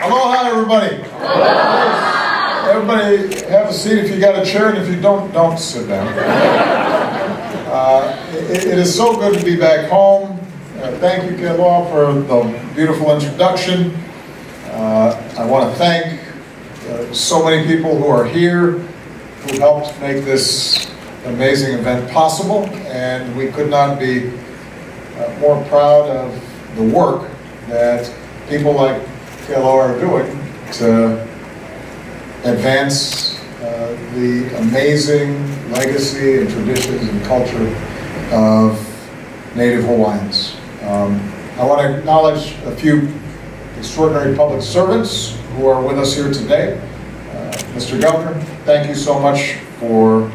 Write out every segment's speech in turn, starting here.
Aloha, everybody. Aloha. Everybody have a seat if you got a chair, and if you don't sit down. It is so good to be back home. Thank you, Kealoha, for the beautiful introduction. I want to thank so many people who are here, who helped make this amazing event possible, and we could not be more proud of the work that people like Kealoha are doing to advance the amazing legacy and traditions and culture of Native Hawaiians. I want to acknowledge a few extraordinary public servants who are with us here today. Mr. Governor, thank you so much for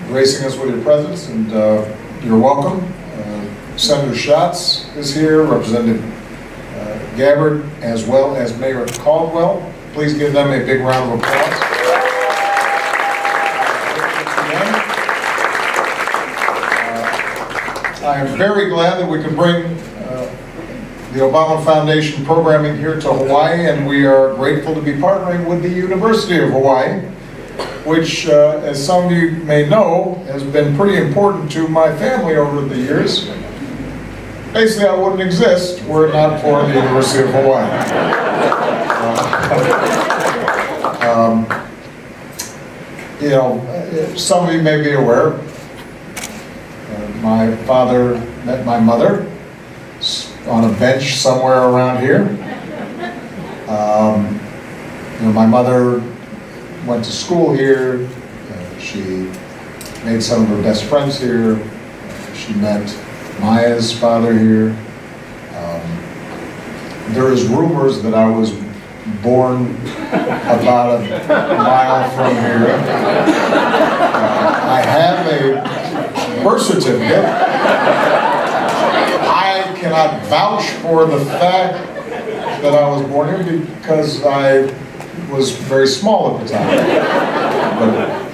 gracing us with your presence, and you're welcome. Senator Schatz is here, Representative Gabbard, as well as Mayor Caldwell. Please give them a big round of applause. I am very glad that we can bring the Obama Foundation programming here to Hawaii, and we are grateful to be partnering with the University of Hawaii, which, as some of you may know, has been pretty important to my family over the years. Basically, I wouldn't exist were it not for the University of Hawaii. You know, some of you may be aware, my father met my mother on a bench somewhere around here. You know, my mother went to school here. She made some of her best friends here. She met Maya's father here. There is rumors that I was born about a mile from here. I have a birth certificate. I cannot vouch for the fact that I was born here because I was very small at the time. But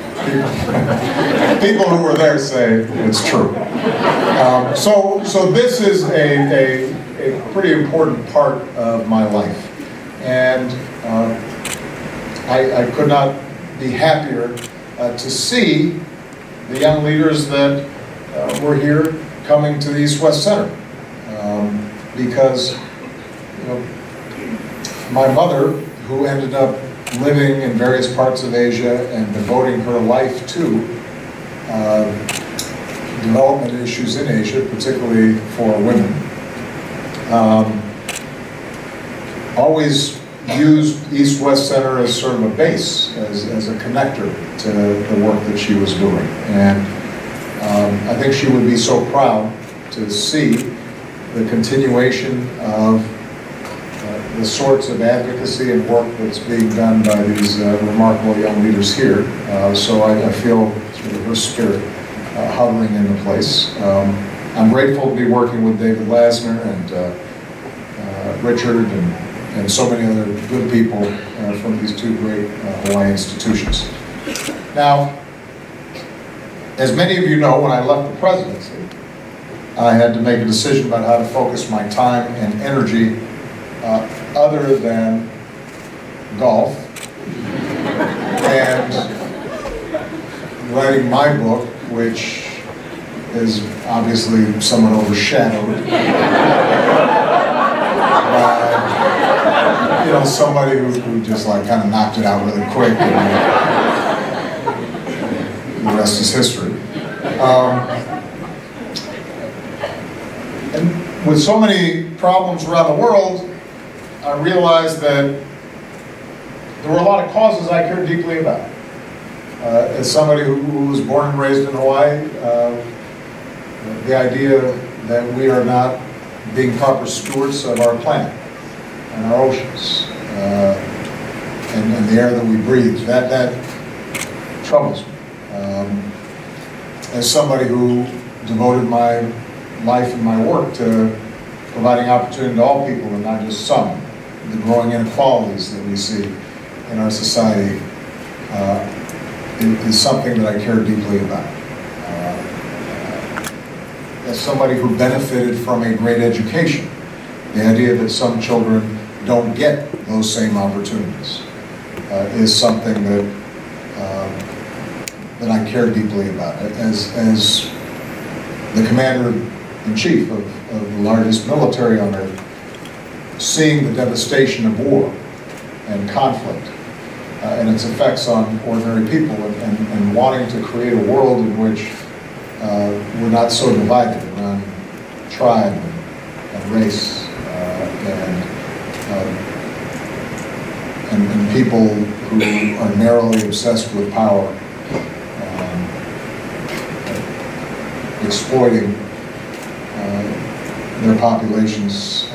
people who were there say it's true. So this is a pretty important part of my life, and I could not be happier to see the young leaders that were here coming to the East-West Center, because you know, my mother, who ended up living in various parts of Asia and devoting her life to development issues in Asia, particularly for women, always used East-West Center as sort of a base, as a connector to the work that she was doing. And I think she would be so proud to see the continuation of the sorts of advocacy and work that's being done by these remarkable young leaders here. So I feel sort of her spirit hovering in the place. I'm grateful to be working with David Lasner and Richard and so many other good people from these two great Hawaii institutions. Now, as many of you know, when I left the presidency, I had to make a decision about how to focus my time and energy other than golf and writing my book, which is obviously somewhat overshadowed by, you know, somebody who just like kind of knocked it out really quick, and the rest is history. And with so many problems around the world, I realized that there were a lot of causes I cared deeply about. As somebody who was born and raised in Hawaii, the idea that we are not being proper stewards of our planet and our oceans and the air that we breathe, that troubles me. As somebody who devoted my life and my work to providing opportunity to all people and not just some, the growing inequalities that we see in our society is something that I care deeply about. As somebody who benefited from a great education, the idea that some children don't get those same opportunities is something that that I care deeply about. As the commander-in-chief of the largest military on earth, seeing the devastation of war and conflict and its effects on ordinary people, and wanting to create a world in which we're not so divided around tribe and race and people who are narrowly obsessed with power, exploiting their populations.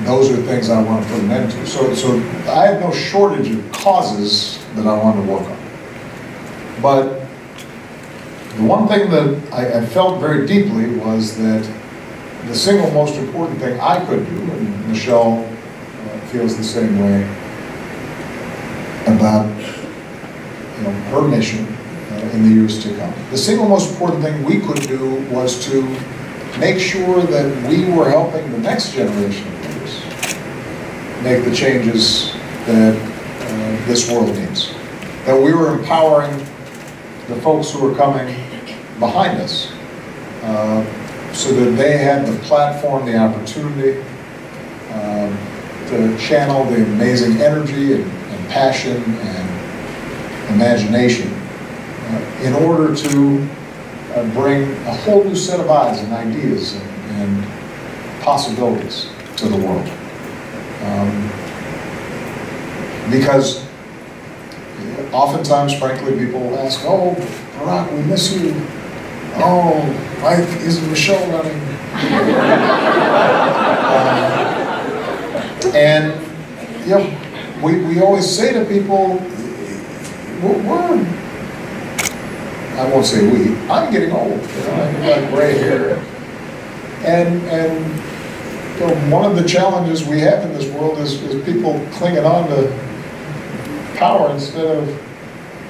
Those are things I want to put an end to. So I have no shortage of causes that I want to work on. But the one thing that I felt very deeply was that the single most important thing I could do, and Michelle feels the same way about her mission in the years to come. The single most important thing we could do was to make sure that we were helping the next generation of leaders make the changes that this world needs. That we were empowering the folks who are coming behind us so that they had the platform, the opportunity to channel the amazing energy and passion and imagination in order to bring a whole new set of eyes and ideas and possibilities to the world. Because oftentimes, frankly, people ask, "Oh, Barack, we miss you. Oh, why isn't Michelle running?" And we always say to people, I won't say we, I'm getting old. I've got gray hair. And one of the challenges we have in this world is people clinging on to power instead of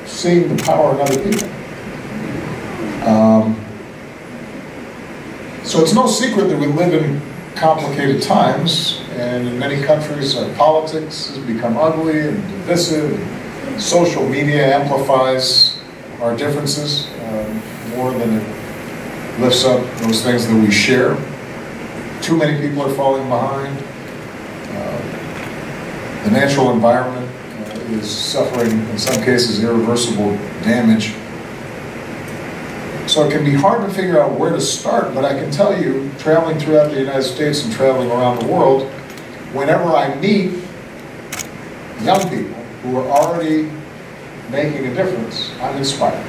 seeing the power in other people. So it's no secret that we live in complicated times, and in many countries our politics has become ugly and divisive. And social media amplifies our differences more than it lifts up those things that we share. Too many people are falling behind. The natural environment is suffering, in some cases, irreversible damage. So it can be hard to figure out where to start, but I can tell you, traveling throughout the United States and traveling around the world, whenever I meet young people who are already making a difference, I'm inspired.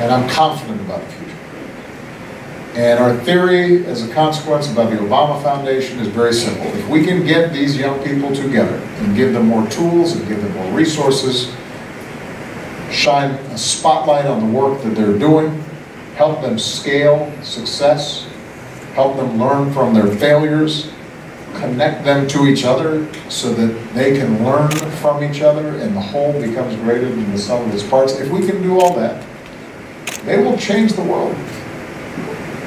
And I'm confident about the future. And our theory, as a consequence, about the Obama Foundation is very simple. If we can get these young people together and give them more tools and give them more resources, shine a spotlight on the work that they're doing, help them scale success, help them learn from their failures, connect them to each other so that they can learn from each other and the whole becomes greater than the sum of its parts. If we can do all that, they will change the world.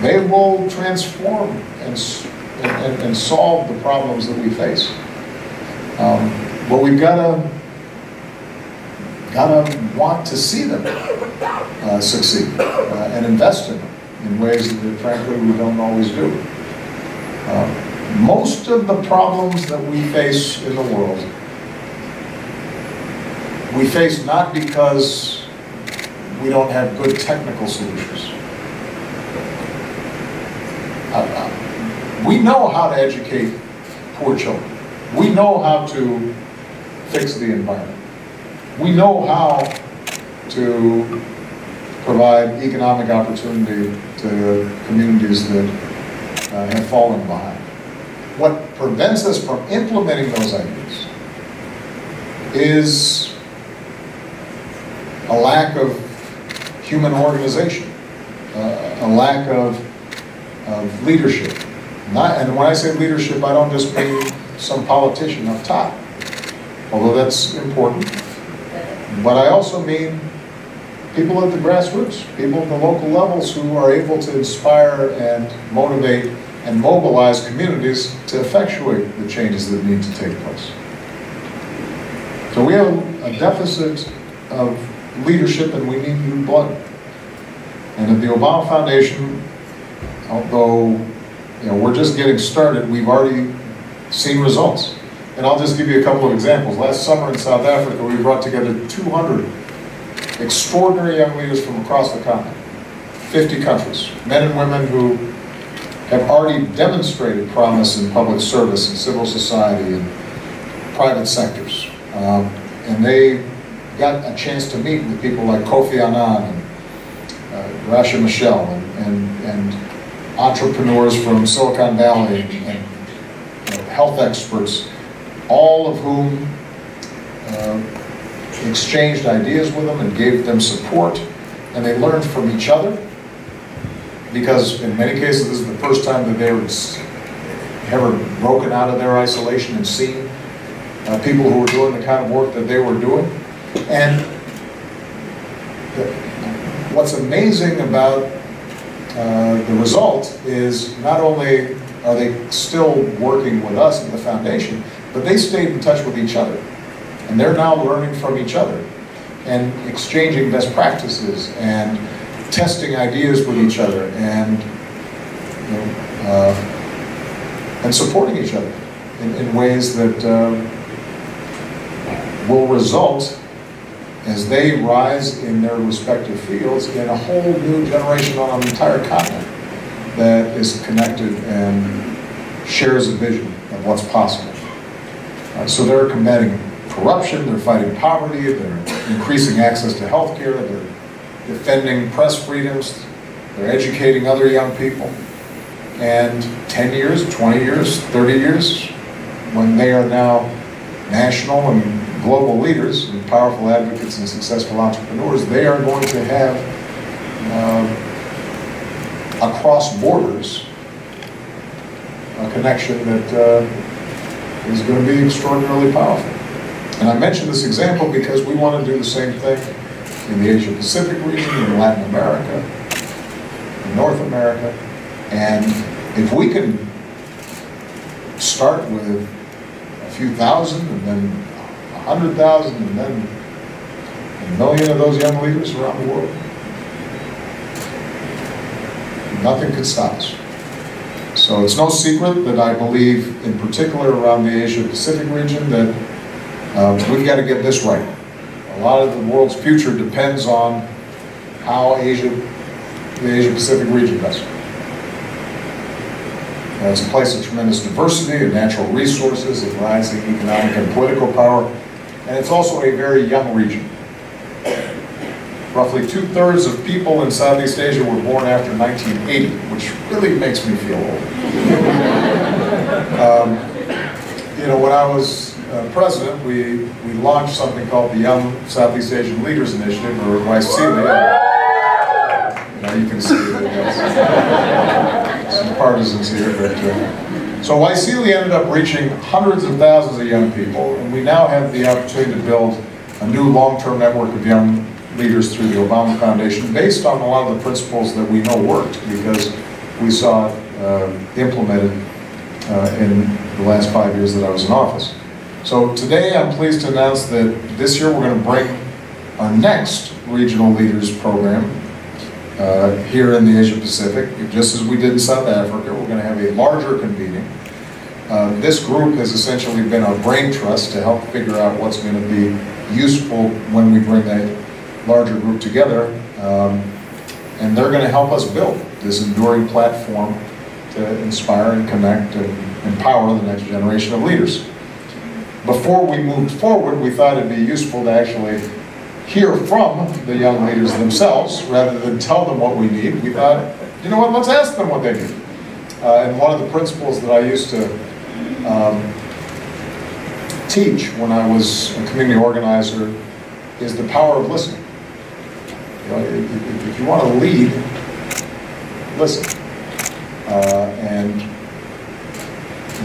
They will transform and solve the problems that we face. But we've got to want to see them succeed and invest in them in ways that, frankly, we don't always do. Most of the problems that we face in the world, we face not because we don't have good technical solutions. We know how to educate poor children. We know how to fix the environment. We know how to provide economic opportunity to communities that have fallen behind. What prevents us from implementing those ideas is a lack of human organization, a lack of leadership. And when I say leadership, I don't just mean some politician up top, although that's important. But I also mean people at the grassroots, people at the local levels who are able to inspire and motivate and mobilize communities to effectuate the changes that need to take place. So we have a deficit of leadership and we need new blood. And at the Obama Foundation, although we're just getting started, we've already seen results. And I'll just give you a couple of examples. Last summer in South Africa, we brought together 200 extraordinary young leaders from across the continent, 50 countries, men and women who have already demonstrated promise in public service and civil society and private sectors. And they got a chance to meet with people like Kofi Annan and Rasha Michelle and entrepreneurs from Silicon Valley and health experts, all of whom exchanged ideas with them and gave them support, and they learned from each other, because in many cases this is the first time that they were ever broken out of their isolation and seen people who were doing the kind of work that they were doing. And what's amazing about the result is not only are they still working with us at the foundation, but they stayed in touch with each other. And they're now learning from each other and exchanging best practices and testing ideas with each other and supporting each other in ways that will result, as they rise in their respective fields, in a whole new generation on an entire continent that is connected and shares a vision of what's possible. So they're combating corruption, they're fighting poverty, they're increasing access to health care, they're defending press freedoms, they're educating other young people. And 10 years, 20 years, 30 years, when they are now national and global leaders and powerful advocates and successful entrepreneurs, they are going to have, across borders, a connection that is going to be extraordinarily powerful. And I mention this example because we want to do the same thing in the Asia-Pacific region, in Latin America, in North America. And if we can start with a few thousand, and then 100,000, and then 1 million of those young leaders around the world, nothing could stop us. So it's no secret that I believe, in particular around the Asia-Pacific region, that we've got to get this right. A lot of the world's future depends on how the Asia-Pacific region does. It's a place of tremendous diversity and natural resources and rising economic and political power, and it's also a very young region. Roughly 2/3 of people in Southeast Asia were born after 1980, which really makes me feel old. When I was president, we launched something called the Young Southeast Asian Leaders Initiative, or YSEALI. You can see that there's some partisans here, but so YSEALI ended up reaching hundreds of thousands of young people, and we now have the opportunity to build a new long-term network of young leaders through the Obama Foundation, based on a lot of the principles that we know worked, because we saw it implemented in the last 5 years that I was in office. So today I'm pleased to announce that this year we're going to bring our next Regional Leaders Program here in the Asia Pacific, just as we did in South Africa. We're going to have a larger convening. This group has essentially been our brain trust to help figure out what's going to be useful when we bring that larger group together, and they're going to help us build this enduring platform to inspire and connect and empower the next generation of leaders. Before we moved forward, we thought it'd be useful to actually hear from the young leaders themselves rather than tell them what we need. We thought, you know what, let's ask them what they need. And one of the principles that I used to teach when I was a community organizer is the power of listening. If you want to lead, listen. And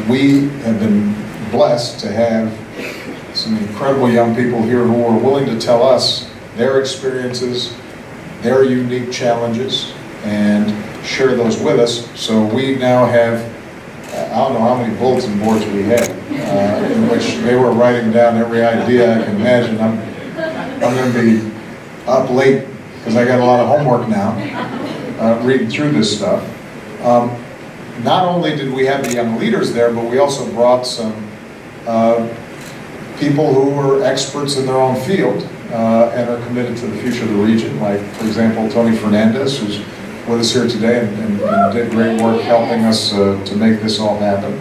we have been blessed to have some incredible young people here who are willing to tell us their experiences, their unique challenges, and share those with us. So we now have, I don't know how many bulletin boards we had, in which they were writing down every idea I can imagine. I'm going to be up late because I got a lot of homework now, reading through this stuff. Not only did we have the young leaders there, but we also brought some people who were experts in their own field and are committed to the future of the region, like, for example, Tony Fernandez, who's with us here today and did great work helping us to make this all happen.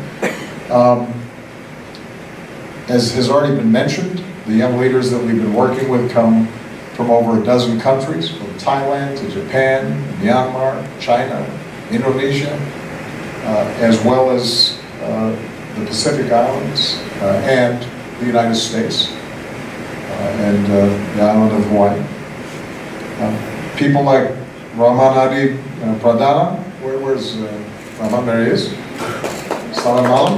As has already been mentioned, the young leaders that we've been working with come from over a dozen countries, from Thailand to Japan, Myanmar, China, Indonesia, as well as the Pacific Islands and the United States and the island of Hawaii. People like Ramanadi Pradana, where's Raman? There he is. Selamat malam.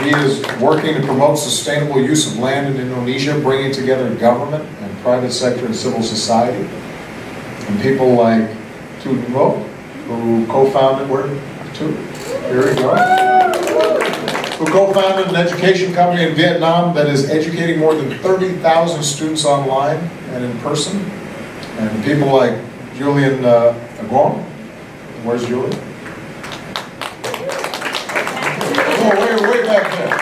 He is working to promote sustainable use of land in Indonesia, bringing together government and private sector and civil society. And people like Tu Ngo, who co-founded, here we go. Who co-founded an education company in Vietnam that is educating more than 30,000 students online and in person. And people like Julian Aguon. Where's Julian? Oh, way back there.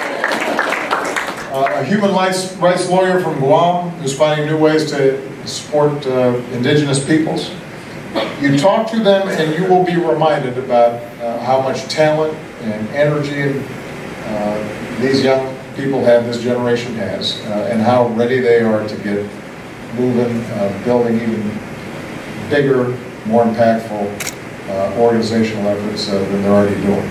A human rights lawyer from Guam who's finding new ways to support indigenous peoples. You talk to them and you will be reminded about how much talent and energy these young people have, this generation has, and how ready they are to get moving, building even bigger, more impactful organizational efforts than they're already doing.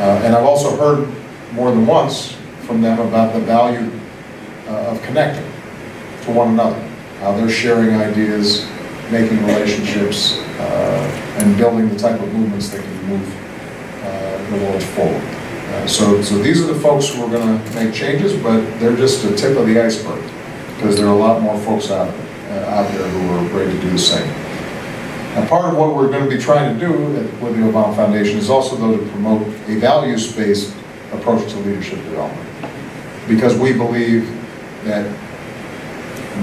And I've also heard more than once from them about the value of connecting to one another, how they're sharing ideas, making relationships, and building the type of movements that can move the world forward. So these are the folks who are going to make changes, but they're just the tip of the iceberg, because there are a lot more folks out there who are ready to do the same. And part of what we're going to be trying to do with the Obama Foundation is also, though, to promote a values-based approach to leadership development, because we believe that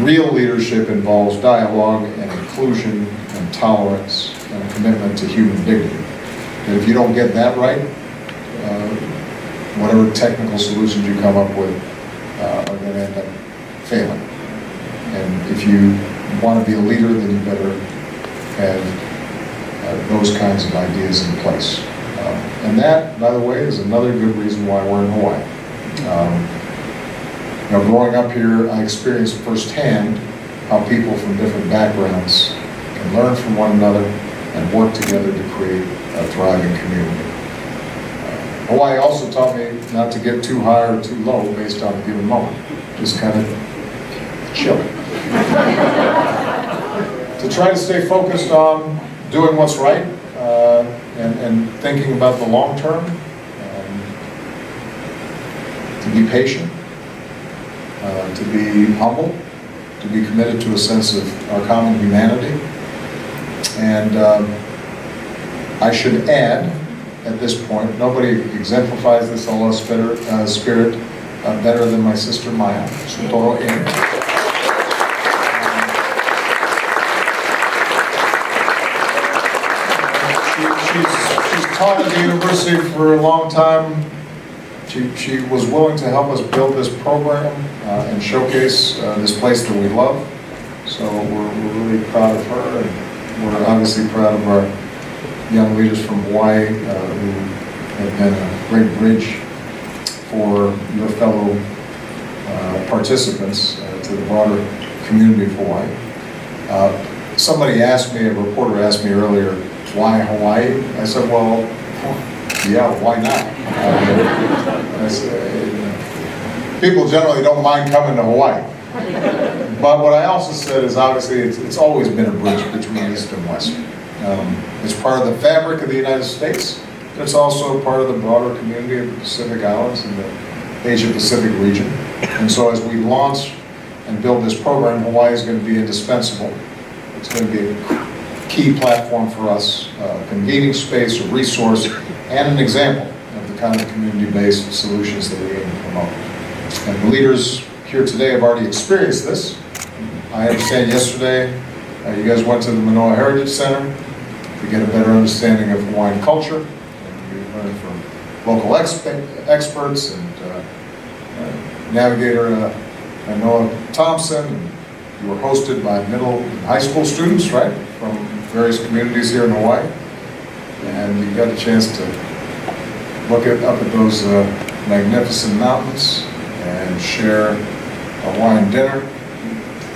real leadership involves dialogue and inclusion and tolerance and a commitment to human dignity. And if you don't get that right, whatever technical solutions you come up with are going to end up failing. And if you want to be a leader, then you better have those kinds of ideas in place. And that, by the way, is another good reason why we're in Hawaii. Growing up here, I experienced firsthand how people from different backgrounds can learn from one another and work together to create a thriving community. Hawaii also taught me not to get too high or too low based on a given moment. Just kind of chill. To try to stay focused on doing what's right and thinking about the long term, to be patient, to be humble, to be committed to a sense of our common humanity. And I should add, at this point, nobody exemplifies this Allah spirit better than my sister Maya. Sutoro in. She's taught at the university for a long time. She was willing to help us build this program and showcase this place that we love. So we're really proud of her, and we're obviously proud of our young leaders from Hawaii who have been a great bridge for your fellow participants to the broader community of Hawaii. Somebody asked me, a reporter asked me earlier, why Hawaii? I said, well, yeah, why not? People generally don't mind coming to Hawaii. But what I also said is, obviously, it's always been a bridge between East and West. It's part of the fabric of the United States, but it's also part of the broader community of the Pacific Islands and the Asia-Pacific region. And so as we launch and build this program, Hawaii is going to be indispensable. It's going to be a key platform for us, a convening space, a resource, and an example of the kind of community-based solutions that we aim to promote. And the leaders here today have already experienced this. I understand yesterday you guys went to the Manoa Heritage Center to get a better understanding of Hawaiian culture. And you learned from local experts and navigator Noah Thompson. And you were hosted by middle and high school students, right, from various communities here in Hawaii. And you got a chance to look up at those magnificent mountains and share a Hawaiian dinner.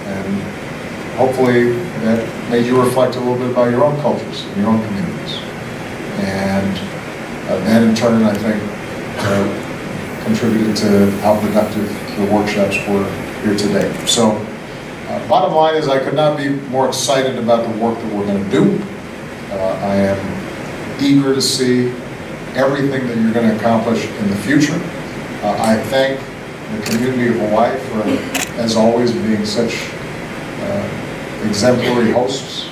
And hopefully that made you reflect a little bit about your own cultures and your own communities. And that in turn, I think, contributed to how productive the workshops were here today. So, bottom line is I could not be more excited about the work that we're going to do. I am eager to see everything that you're going to accomplish in the future. I thank the community of Hawaii for, as always, being such exemplary hosts.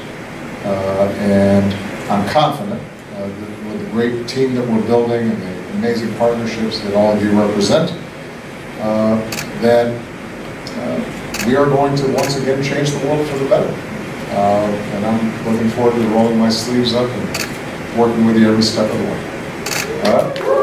And I'm confident that with the great team that we're building and the amazing partnerships that all of you represent, that we are going to once again change the world for the better. And I'm looking forward to rolling my sleeves up and working with you every step of the way. All right?